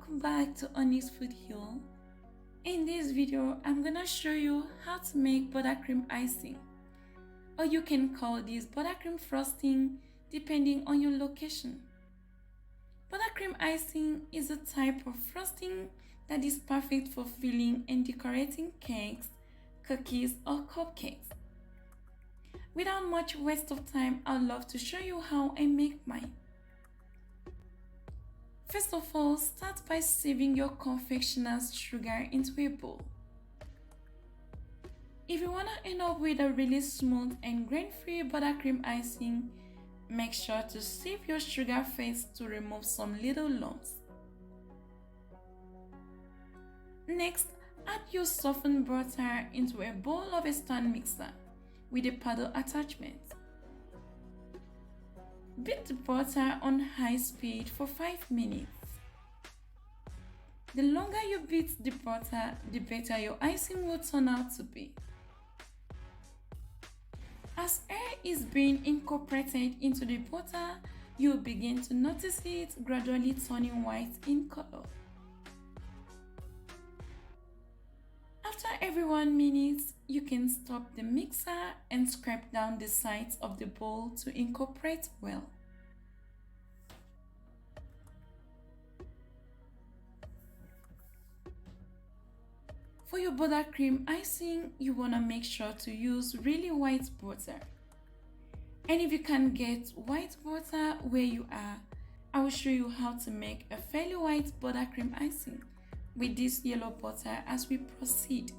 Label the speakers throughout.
Speaker 1: welcome back to Honey's Food Hill. In this video, I'm gonna show you how to make buttercream icing, or you can call this buttercream frosting depending on your location. Buttercream icing is a type of frosting that is perfect for filling and decorating cakes, cookies, or cupcakes. Without much waste of time, I'd love to show you how I make mine. First of all, start by sieving your confectioner's sugar into a bowl. If you want to end up with a really smooth and grain-free buttercream icing, make sure to sieve your sugar first to remove some little lumps. Next, add your softened butter into a bowl of a stand mixer with a paddle attachment. Beat the butter on high speed for 5 minutes. The longer you beat the butter, the better your icing will turn out to be. As air is being incorporated into the butter, you'll begin to notice it gradually turning white in color. After every 1 minute, you can stop the mixer and scrape down the sides of the bowl to incorporate well. For your buttercream icing, you want to make sure to use really white butter. And if you can't get white butter where you are, I will show you how to make a fairly white buttercream icing with this yellow butter as we proceed.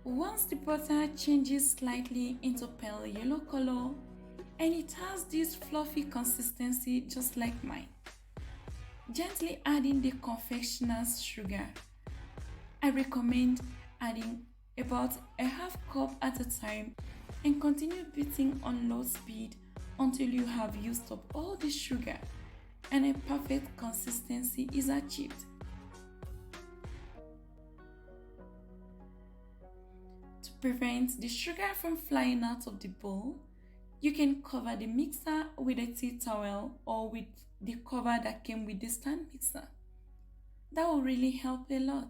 Speaker 1: Once the butter changes slightly into pale yellow color and it has this fluffy consistency just like mine, gently adding the confectioner's sugar. I recommend adding about a half cup at a time and continue beating on low speed until you have used up all the sugar and a perfect consistency is achieved. To prevent the sugar from flying out of the bowl, you can cover the mixer with a tea towel or with the cover that came with the stand mixer. That will really help a lot.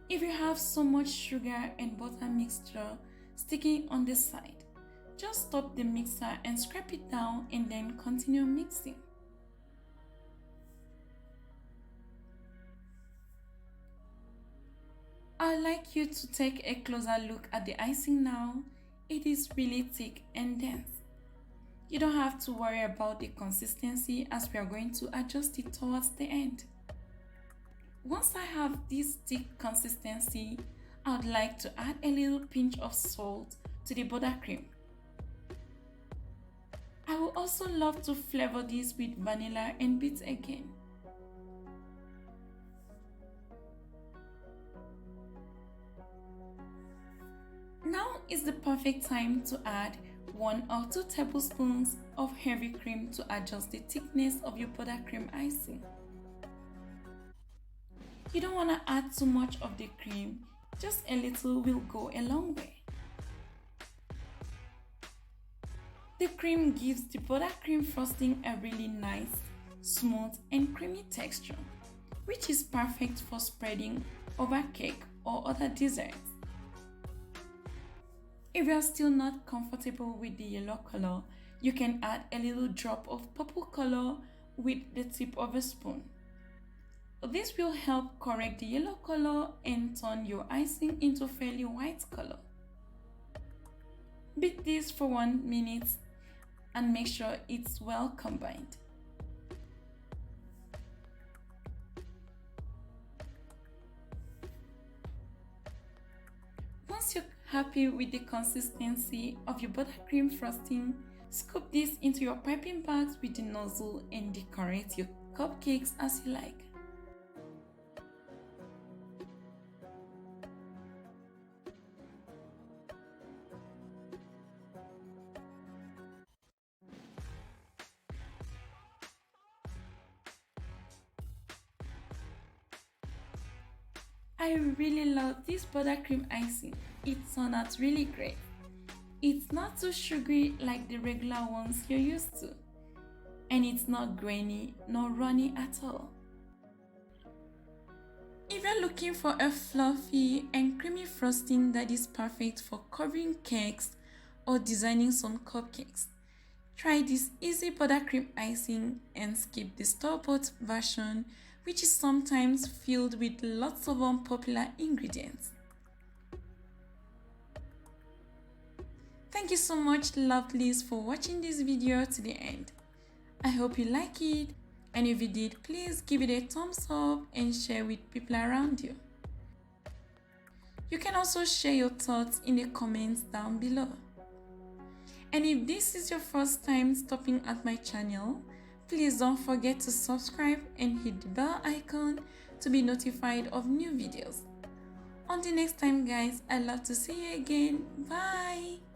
Speaker 1: If you have so much sugar and butter mixture sticking on the side, just stop the mixer and scrape it down and then continue mixing. I'd like you to take a closer look at the icing now. It is really thick and dense. You don't have to worry about the consistency as we are going to adjust it towards the end. Once I have this thick consistency, I would like to add a little pinch of salt to the buttercream. I would also love to flavor this with vanilla and beat again. Now is the perfect time to add 1 or 2 tablespoons of heavy cream to adjust the thickness of your buttercream icing. You don't want to add too much of the cream, just a little will go a long way. The cream gives the buttercream frosting a really nice, smooth and creamy texture, which is perfect for spreading over cake or other desserts. If you are still not comfortable with the yellow color, you can add a little drop of purple color with the tip of a spoon. This will help correct the yellow color and turn your icing into fairly white color. Beat this for 1 minute and make sure it's well combined. Once you're happy with the consistency of your buttercream frosting, scoop this into your piping bags with the nozzle and decorate your cupcakes as you like. I really love this buttercream icing. It turned out really great. It's not too sugary like the regular ones you're used to. And it's not grainy nor runny at all. If you're looking for a fluffy and creamy frosting that is perfect for covering cakes or designing some cupcakes, try this easy buttercream icing and skip the store-bought version, which is sometimes filled with lots of unpopular ingredients. Thank you so much, lovelies, for watching this video to the end. I hope you like it, and if you did, please give it a thumbs up and share with people around you. You can also share your thoughts in the comments down below. And if this is your first time stopping at my channel, please don't forget to subscribe and hit the bell icon to be notified of new videos. Until next time guys, I'd love to see you again. Bye!